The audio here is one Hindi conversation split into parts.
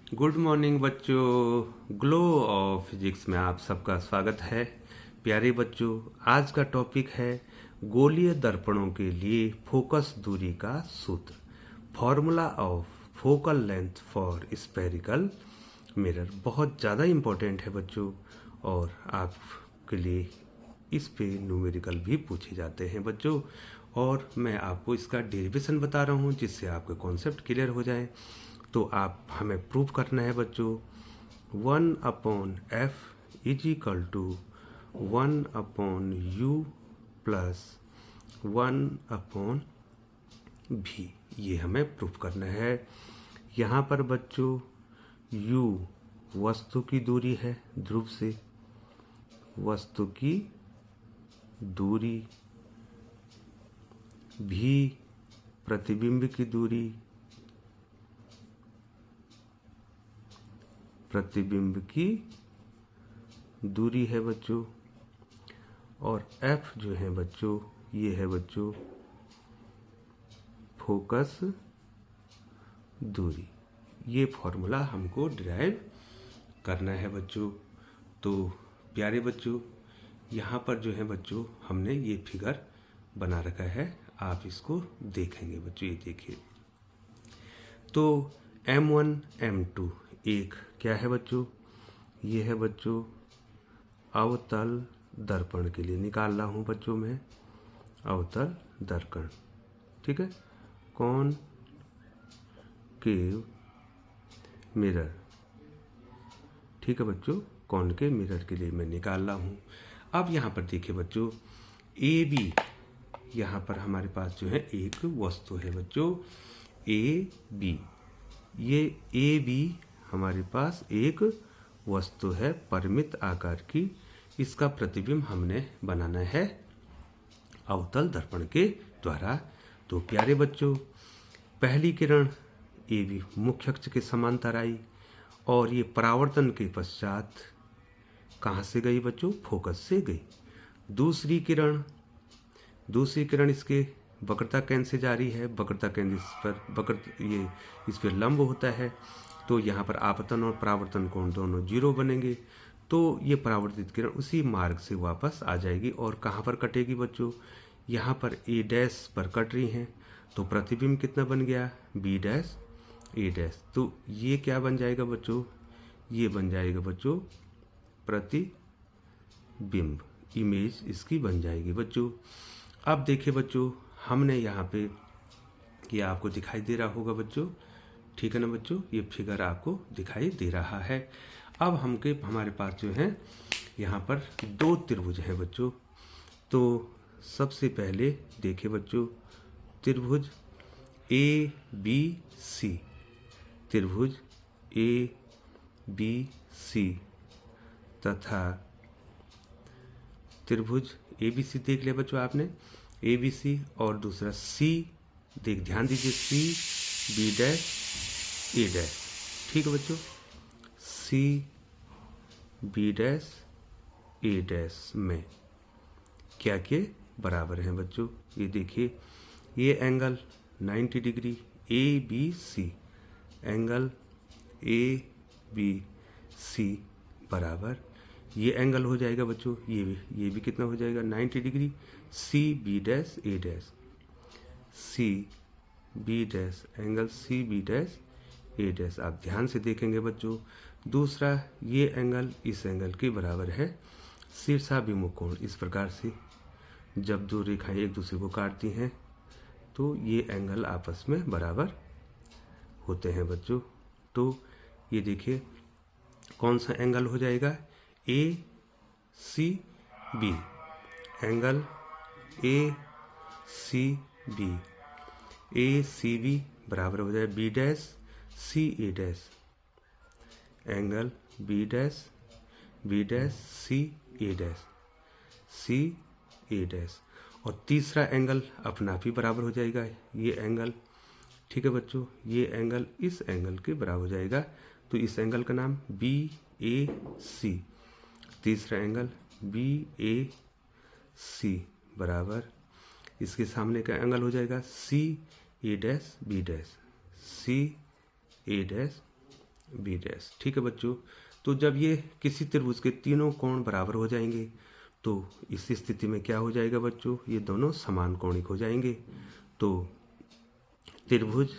गुड मॉर्निंग बच्चों। ग्लो ऑफ फिजिक्स में आप सबका स्वागत है। प्यारे बच्चों, आज का टॉपिक है गोलीय दर्पणों के लिए फोकस दूरी का सूत्र, formula of focal length for spherical mirror. बहुत ज़्यादा इम्पोर्टेंट है बच्चों, और आपके लिए इस पे न्यूमेरिकल भी पूछे जाते हैं बच्चों। और मैं आपको इसका डेरिवेशन बता रहा हूँ जिससे आपके कॉन्सेप्ट क्लियर हो जाए। तो आप हमें प्रूव करना है बच्चों, 1/f is equal to 1/u plus 1/v। ये हमें प्रूव करना है। यहाँ पर बच्चों u वस्तु की दूरी है, ध्रुव से वस्तु की दूरी, v प्रतिबिंब की दूरी, प्रतिबिंब की दूरी है बच्चों, और f जो है बच्चों ये है बच्चों फोकस दूरी। ये फॉर्मूला हमको डिराइव करना है बच्चों। तो प्यारे बच्चों, यहाँ पर जो है बच्चों हमने ये फिगर बना रखा है, आप इसको देखेंगे बच्चों। ये देखिए, तो M1 M2 एक क्या है बच्चों, ये है बच्चों अवतल दर्पण के लिए निकाल रहा हूँ बच्चों मैं, अवतल दर्पण, ठीक है, कौन केव मिरर, ठीक है बच्चों, कौन के मिरर के लिए मैं निकाल रहा हूँ। अब यहाँ पर देखिए बच्चों, ए बी, यहाँ पर हमारे पास जो है एक वस्तु है बच्चों ए बी। ये ए बी हमारे पास एक वस्तु है परिमित आकार की, इसका प्रतिबिंब हमने बनाना है अवतल दर्पण के द्वारा। तो प्यारे बच्चों, पहली किरण ए बी मुख्य अक्ष के समांतर आई, और ये परावर्तन के पश्चात कहाँ से गई बच्चों, फोकस से गई। दूसरी किरण इसके वक्रता केंद्र से जा रही है, वक्रता केंद्र इस पर लंब होता है, तो यहाँ पर आपतन और परावर्तन कोण दोनों 0 बनेंगे। तो ये परावर्तित किरण उसी मार्ग से वापस आ जाएगी, और कहाँ पर कटेगी बच्चों, यहाँ पर ए डैश पर कट रही हैं, तो प्रतिबिंब कितना बन गया, बी डैश ए डैश। तो ये क्या बन जाएगा बच्चों, ये बन जाएगा बच्चों प्रतिबिंब, इमेज इसकी बन जाएगी बच्चों। अब देखिए बच्चों, हमने यहाँ पे, ये आपको दिखाई दे रहा होगा बच्चों, ठीक है ना बच्चों, ये फिगर आपको दिखाई दे रहा है। अब हमारे पास जो है यहाँ पर दो त्रिभुज हैं बच्चों। तो सबसे पहले देखिए बच्चों, त्रिभुज ए बी सी, त्रिभुज ए बी सी तथा त्रिभुज ए बी सी देख लिया बच्चों आपने, ए बी सी, और दूसरा सी, ध्यान दीजिए, C B dash A dash, ठीक है बच्चों, C B dash A dash में क्या के बराबर हैं बच्चों। ये देखिए, ये angle 90 degree A B C, angle A B C बराबर, ये एंगल हो जाएगा बच्चों, ये भी कितना हो जाएगा, 90 degree, C B dash A dash, C B dash, angle C B dash A dash. आप ध्यान से देखेंगे बच्चों, दूसरा ये एंगल इस एंगल के बराबर है शीर्षाभिमुख कोण। इस प्रकार से जब दो रेखाएं एक दूसरे को काटती हैं तो ये एंगल आपस में बराबर होते हैं बच्चों। तो ये देखिए कौन सा एंगल हो जाएगा, A C B, angle A C B, A C B बराबर हो जाए B dash C A dash, angle B dash C A dash, C A dash. और तीसरा एंगल अपना भी बराबर हो जाएगा ये एंगल, ठीक है बच्चों, ये एंगल इस एंगल के बराबर हो जाएगा। तो इस एंगल का नाम बी ए सी, तीसरा एंगल बी ए सी बराबर, इसके सामने का एंगल हो जाएगा सी A dash B dash, C A dash B dash. ठीक है बच्चों, तो जब ये किसी त्रिभुज के तीनों कोण बराबर हो जाएंगे तो इस स्थिति में क्या हो जाएगा बच्चों, ये दोनों समान कोणिक हो जाएंगे। तो त्रिभुज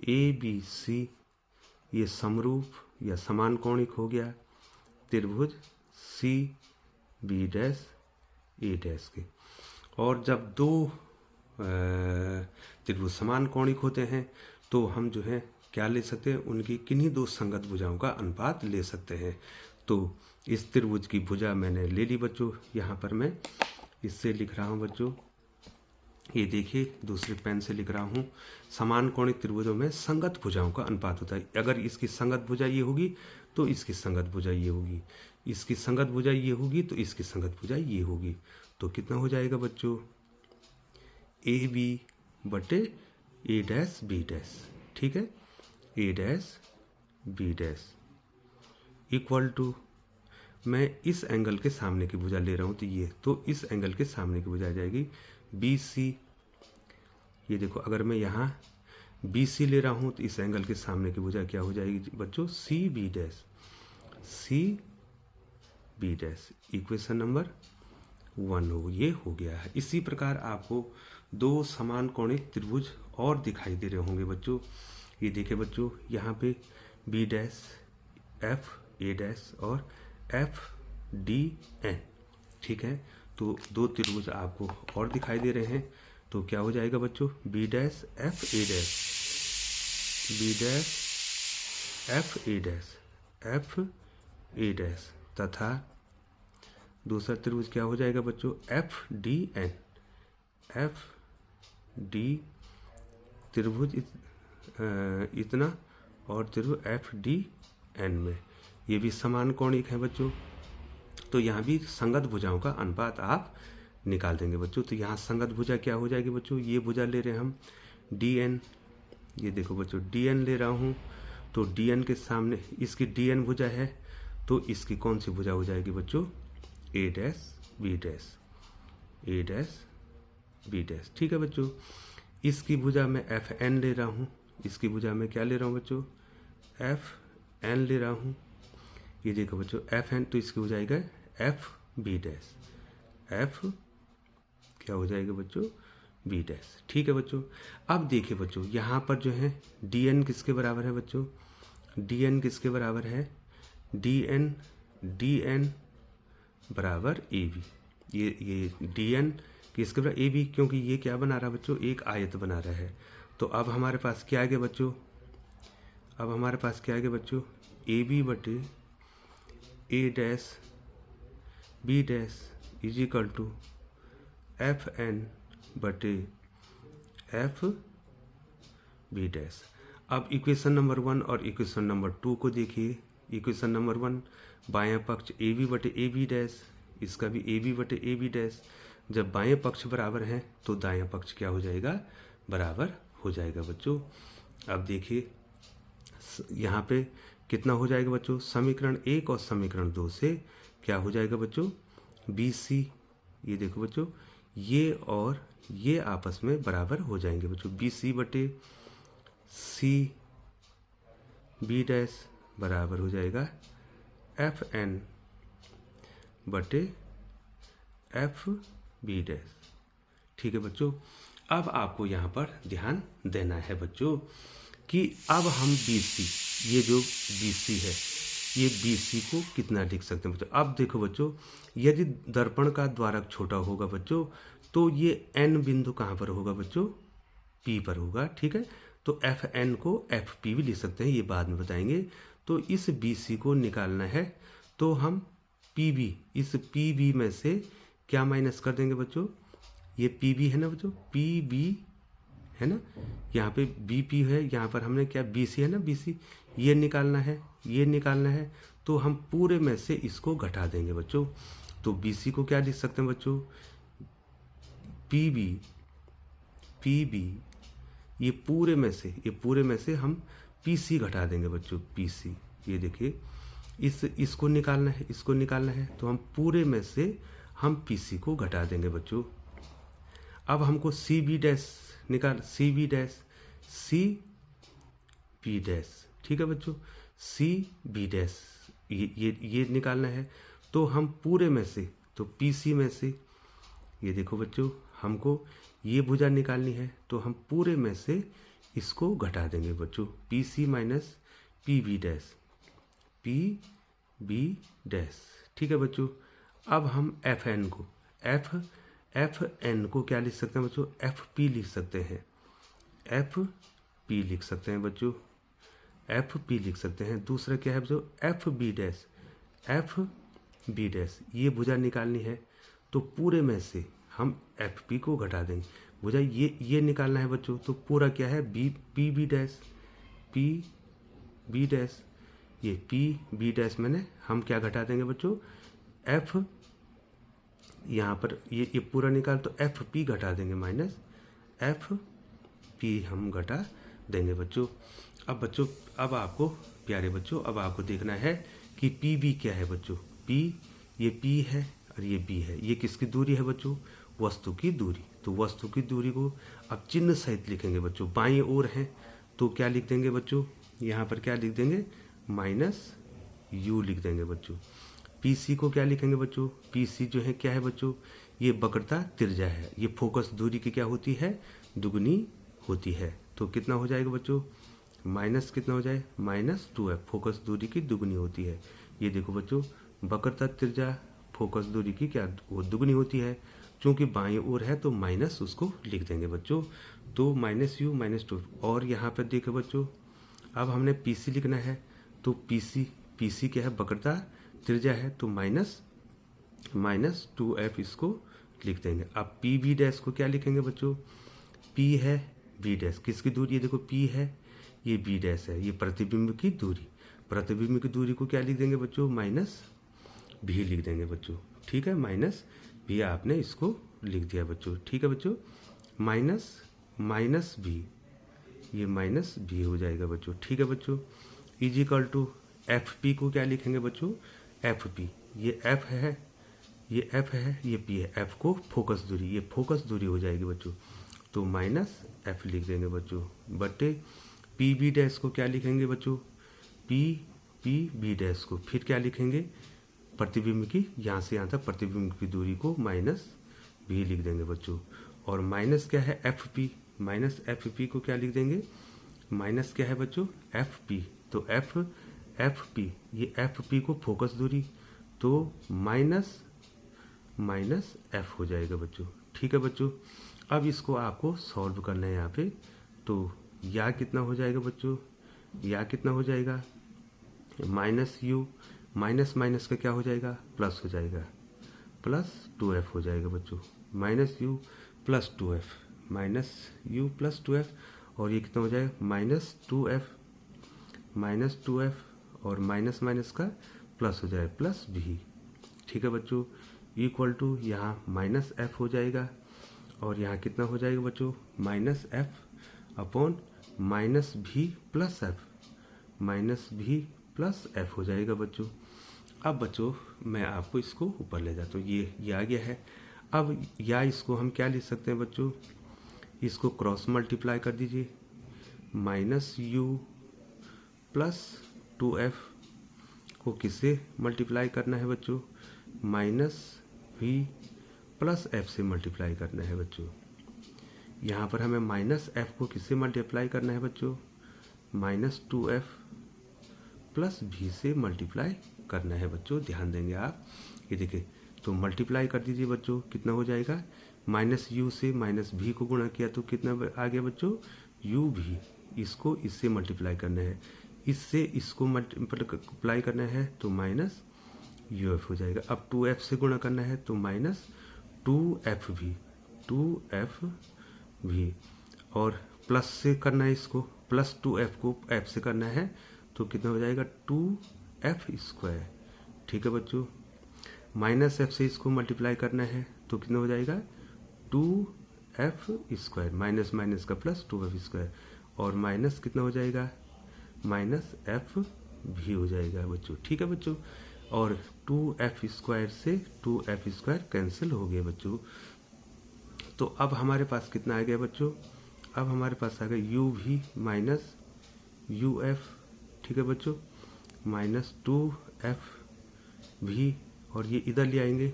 ए बी सी ये समरूप या समान कोणिक हो गया त्रिभुज सी बी डैश ए डैश के। और जब दो त्रिभुज समान कोणिक होते हैं तो हम जो है क्या ले सकते हैं, उनकी किन्हीं दो संगत भुजाओं का अनुपात ले सकते हैं। तो इस त्रिभुज की भुजा मैंने ले ली बच्चों, यहाँ पर मैं इससे लिख रहा हूँ बच्चों, ये देखिए दूसरे पेन से लिख रहा हूँ। समान कोणिक त्रिभुजों में संगत भुजाओं का अनुपात होता है। अगर इसकी संगत भुजा ये होगी तो इसकी संगत भुजा ये होगी, इसकी संगत भुजा ये होगी तो इसकी संगत भुजा ये होगी। तो कितना हो जाएगा बच्चों, ए बी बटे ए डैश बी डैश। ठीक है, A dash B dash equal to, मैं इस एंगल के सामने की भुजा ले रहा हूँ तो ये, तो इस एंगल के सामने की भुजा आ जाएगी बी सी। ये देखो अगर मैं यहाँ बी सी ले रहा हूँ तो इस एंगल के सामने की भुजा क्या हो जाएगी बच्चों, C B dash, C B dash. Equation number 1 हो, ये हो गया है। इसी प्रकार आपको दो समान कोणिक त्रिभुज और दिखाई दे रहे होंगे बच्चों। ये देखिए बच्चों, यहाँ पे B dash F A dash और एफ डी एन। ठीक है, तो दो त्रिभुज आपको और दिखाई दे रहे हैं। तो क्या हो जाएगा बच्चों, B dash F A dash, B dash F A dash, F A dash तथा दूसरा त्रिभुज क्या हो जाएगा बच्चों, F D N, F D त्रिभुज इतना और त्रिभुज एफ डी एन में ये भी समान कोणिक है बच्चों। तो यहाँ भी संगत भुजाओं का अनुपात आप निकाल देंगे बच्चों। तो यहाँ संगत भुजा क्या हो जाएगी बच्चों, ये भुजा ले रहे हैं हम डी एन, ये देखो बच्चों डी एन ले रहा हूँ, तो डी एन के सामने इसकी डी एन भुजा है तो इसकी कौन सी भुजा हो जाएगी बच्चों, ए dash B dash, A dash B dash. ठीक है बच्चों, इसकी भुजा मैं एफ एन ले रहा हूँ, इसकी भुजा मैं क्या ले रहा हूँ बच्चों, एफ एन ले रहा हूँ। ये देखो बच्चों एफ एन, तो इसकी हो जाएगा एफ बी डैश, एफ क्या हो जाएगा बच्चों, बी डैश। ठीक है बच्चों, अब देखिए बच्चों यहाँ पर जो है डी एन किसके बराबर है बच्चों, डी एन किसके बराबर है, डी एन बराबर ए बी। ये डी एन किसके बराबर, ए बी, क्योंकि ये क्या बना रहा है बच्चों, एक आयत बना रहा है। तो अब हमारे पास क्या आ गया बच्चों, अब हमारे पास क्या आ गया बच्चों, ए बी बटे A dash B dash is equal to F N बटे एफ बी डैश। अब इक्वेशन नंबर 1 और इक्वेशन नंबर 2 को देखिए। इक्वेशन नंबर 1 बायां पक्ष ए बी बटे ए बी डैश, इसका भी ए बी बटे ए बी डैश। जब बाएं पक्ष बराबर है तो दायां पक्ष क्या हो जाएगा, बराबर हो जाएगा बच्चों। अब देखिए यहाँ पे कितना हो जाएगा बच्चों, समीकरण 1 और समीकरण 2 से क्या हो जाएगा बच्चों, बी सी। ये देखो बच्चों ये और ये आपस में बराबर हो जाएंगे बच्चों, बी सी बटे सी बी डैश बराबर हो जाएगा एफ एन बटे एफ बी डैश। ठीक है बच्चों, अब आपको यहाँ पर ध्यान देना है बच्चों कि अब हम BC, ये जो BC है, ये BC को कितना लिख सकते हैं बच्चों। अब देखो बच्चों, यदि दर्पण का द्वारक छोटा होगा बच्चों तो ये N बिंदु कहाँ पर होगा बच्चों, P पर होगा। ठीक है, तो FN को FP भी लिख सकते हैं, ये बाद में बताएंगे। तो इस BC को निकालना है तो हम PB, इस PB में से क्या माइनस कर देंगे बच्चों, ये PB है ना बच्चों, PB है ना, यहाँ पे BP है, यहाँ पर हमने क्या BC है ना, BC ये निकालना है, ये निकालना है। तो हम पूरे में से इसको घटा देंगे बच्चों। तो BC को क्या लिख सकते हैं बच्चों, PB ये पूरे में से हम PC घटा देंगे बच्चों, PC। ये देखिए इसको निकालना है, इसको निकालना है, तो हम पूरे में से हम PC को घटा देंगे बच्चों। अब हमको CB डैश निकाल, CB डैश, CP डैश। ठीक है बच्चों। सी बी डैश ये निकालना है। तो हम पूरे में से, तो पी सी में से, ये देखो बच्चों हमको ये भुजा निकालनी है, तो हम पूरे में से इसको घटा देंगे बच्चों। P C minus P B dash, P B dash, ठीक है बच्चों। अब हम एफ एन को क्या लिख सकते हैं बच्चों? एफ पी लिख सकते हैं, एफ पी लिख सकते हैं बच्चों, एफ पी लिख सकते हैं। दूसरा क्या है बच्चों? F B dash, F B dash ये भुजा निकालनी है, तो पूरे में से हम एफ पी को घटा देंगे। भुजा ये निकालना है बच्चों, तो पूरा क्या है? P B dash, P B dash, ये पी बी डैश मैंने हम क्या घटा देंगे बच्चों? एफ, यहाँ पर ये पूरा निकाल, तो एफ पी घटा देंगे माइनस एफ पी हम घटा देंगे बच्चों। अब बच्चों अब आपको प्यारे बच्चों अब आपको देखना है कि पी बी क्या है बच्चों। ये पी है और ये बी है। ये किसकी दूरी है बच्चों? वस्तु की दूरी। तो वस्तु की दूरी को अब चिन्ह सहित लिखेंगे बच्चों। बाईं ओर है तो क्या लिख देंगे बच्चों? यहाँ पर क्या लिख देंगे? माइनस यू लिख देंगे बच्चों। पी सी को क्या लिखेंगे बच्चों? पी सी जो है क्या है बच्चों? ये वक्रता त्रिज्या है। ये फोकस दूरी की क्या होती है? दुगनी होती है। तो कितना हो जाएगा बच्चों? माइनस कितना हो जाए? Minus 2f। फोकस दूरी की दुगनी होती है। ये देखो बच्चों वक्रता त्रिज्या फोकस दूरी की क्या वो दुगनी होती है। चूंकि बाईं ओर है तो माइनस उसको लिख देंगे बच्चों। तो माइनस यू माइनस 2। और यहाँ पर देखो बच्चों अब हमने पी सी लिखना है, तो पी सी क्या है? वक्रता त्रिज्या है, तो माइनस 2f इसको लिख देंगे। अब पी बी डैश को क्या लिखेंगे बच्चों? पी है बी डैश, किसकी दूरी? ये देखो पी है, ये बी डैश है, ये प्रतिबिंब की दूरी। प्रतिबिंब की दूरी को क्या लिख देंगे बच्चों? माइनस भी लिख देंगे बच्चों, ठीक है। माइनस भी आपने इसको लिख दिया बच्चों, ठीक है बच्चों। माइनस भी, ये माइनस भी हो जाएगा बच्चों, ठीक है बच्चों। इजिकल टू एफ पी को क्या लिखेंगे बच्चों? एफ पी, ये एफ है, ये एफ है, ये पी है। एफ को फोकस दूरी, ये फोकस दूरी हो जाएगी बच्चों, तो माइनस एफ लिख देंगे बच्चों। बटे पी बी डैश को क्या लिखेंगे बच्चों? पी बी डैश को फिर क्या लिखेंगे? प्रतिबिंब की यहाँ से यहाँ तक प्रतिबिंब की दूरी को माइनस भी लिख देंगे बच्चों। और माइनस क्या है? F P, minus F P को क्या लिख देंगे? माइनस क्या है बच्चों? एफ पी, तो एफ पी, ये एफ पी को फोकस दूरी, तो माइनस एफ हो जाएगा बच्चों, ठीक है बच्चों। अब इसको आपको सॉल्व करना है यहाँ पे। तो या कितना हो जाएगा बच्चों? या कितना हो जाएगा? माइनस यू माइनस माइनस का क्या हो जाएगा? प्लस हो जाएगा, प्लस 2f हो जाएगा बच्चों। Minus you plus 2f, minus you plus 2f, और ये कितना हो जाएगा? माइनस 2f और माइनस माइनस का प्लस हो जाएगा, प्लस भी, ठीक है बच्चों। इक्वल टू यहाँ माइनस एफ हो जाएगा, और यहाँ कितना हो जाएगा बच्चों? माइनस एफ अपॉन माइनस भी प्लस एफ, माइनस भी प्लस एफ हो जाएगा बच्चों। अब बच्चों मैं आपको इसको ऊपर ले जाता हूँ, ये आ गया है। अब या इसको हम क्या लिख सकते हैं बच्चों? इसको क्रॉस मल्टीप्लाई कर दीजिए। माइनस यू प्लस 2f को किससे मल्टीप्लाई करना है बच्चों? माइनस v प्लस f से मल्टीप्लाई करना है बच्चों। यहाँ पर हमें माइनस f को किससे मल्टीप्लाई करना है बच्चों? माइनस 2f प्लस v से मल्टीप्लाई करना है बच्चों, ध्यान देंगे आप। ये देखिए, तो मल्टीप्लाई कर दीजिए बच्चों, कितना हो जाएगा? माइनस यू से माइनस भी को गुणा किया तो कितना आ गया बच्चों? यू भी। इसको इससे मल्टीप्लाई करना है, इससे इसको मल्टीप्लाई करना है, तो माइनस यू एफ हो जाएगा। अब 2f से गुणा करना है तो माइनस 2f भी, और प्लस से करना है इसको, प्लस 2f को f से करना है तो कितना हो जाएगा? 2f स्क्वायर, ठीक है बच्चों। माइनस f से इसको मल्टीप्लाई करना है तो कितना हो जाएगा? 2f स्क्वायर, माइनस माइनस का प्लस 2f स्क्वायर, और माइनस कितना हो जाएगा? माइनस f भी हो जाएगा बच्चों, ठीक है बच्चों। और 2f स्क्वायर से 2f स्क्वायर कैंसिल हो गया बच्चों। तो अब हमारे पास कितना आ गया बच्चों? अब हमारे पास आ गया u भी माइनस uf, ठीक है बच्चों, -2FV, और ये इधर ले आएंगे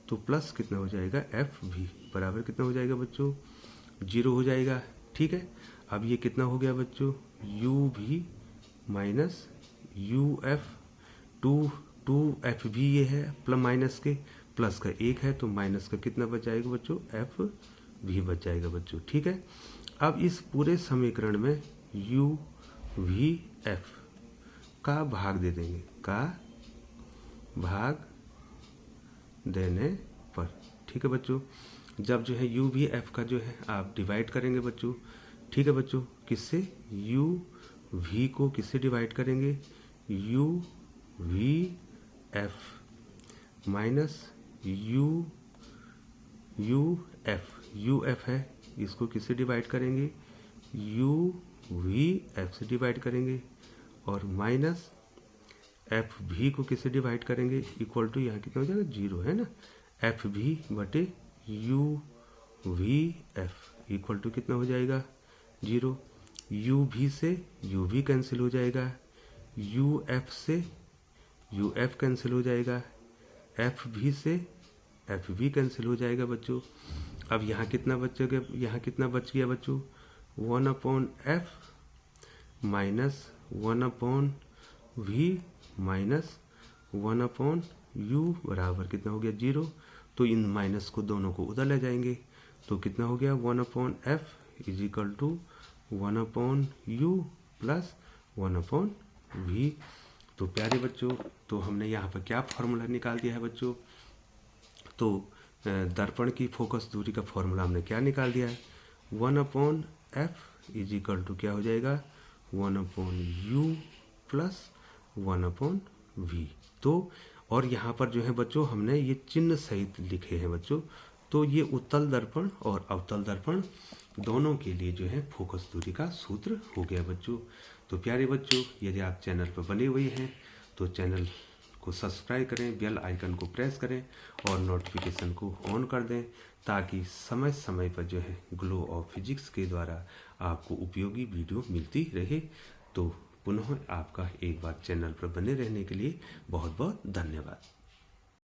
तो प्लस कितना हो जाएगा FV बराबर कितना हो जाएगा बच्चों, 0 हो जाएगा। ठीक है, अब ये कितना हो गया बच्चों, UV माइनस UF, 2FV ये है प्लस माइनस के, प्लस का 1 है तो माइनस का कितना बच जाएगा बच्चों, FV बच जाएगा बच्चों। ठीक है, अब इस पूरे समीकरण में UVF का भाग दे देंगे, का भाग देने पर। ठीक है बच्चों, जब जो है UVF का जो है आप डिवाइड करेंगे बच्चों। ठीक है बच्चों, किससे, UV को किससे डिवाइड करेंगे, UVF माइनस UF है, इसको किससे डिवाइड करेंगे, UVF से डिवाइड करेंगे, और माइनस FV को किससे डिवाइड करेंगे, इक्वल टू यहाँ कितना हो जाएगा, 0 है ना, FV बटे UVF इक्वल टू कितना हो जाएगा, 0। UV से UV कैंसिल हो जाएगा, UF से UF कैंसिल हो जाएगा, FV से FV कैंसिल हो जाएगा बच्चों। अब यहाँ कितना बचेगा, यहाँ कितना बच गया बच्चों, 1/F minus 1/V minus 1/U बराबर कितना हो गया, 0। तो इन माइनस को दोनों को उधर ले जाएंगे तो कितना हो गया, 1/F is equal to 1/U plus 1/V। तो प्यारे बच्चों, तो हमने यहाँ पर क्या फॉर्मूला निकाल दिया है बच्चों, तो दर्पण की फोकस दूरी का फॉर्मूला हमने क्या निकाल दिया है, 1/F इज इक्वल टू क्या हो जाएगा, 1/U प्लस 1/V। तो और यहाँ पर जो है बच्चों हमने ये चिन्ह सहित लिखे हैं बच्चों। तो ये उत्तल दर्पण और अवतल दर्पण दोनों के लिए जो है फोकस दूरी का सूत्र हो गया बच्चों। तो प्यारे बच्चों, यदि आप चैनल पर बने हुए हैं तो चैनल को सब्सक्राइब करें, बेल आइकन को प्रेस करें और नोटिफिकेशन को ऑन कर दें, ताकि समय समय पर जो है ग्लो ऑफ फिजिक्स के द्वारा आपको उपयोगी वीडियो मिलती रहे। तो पुनः आपका एक बार चैनल पर बने रहने के लिए बहुत बहुत धन्यवाद।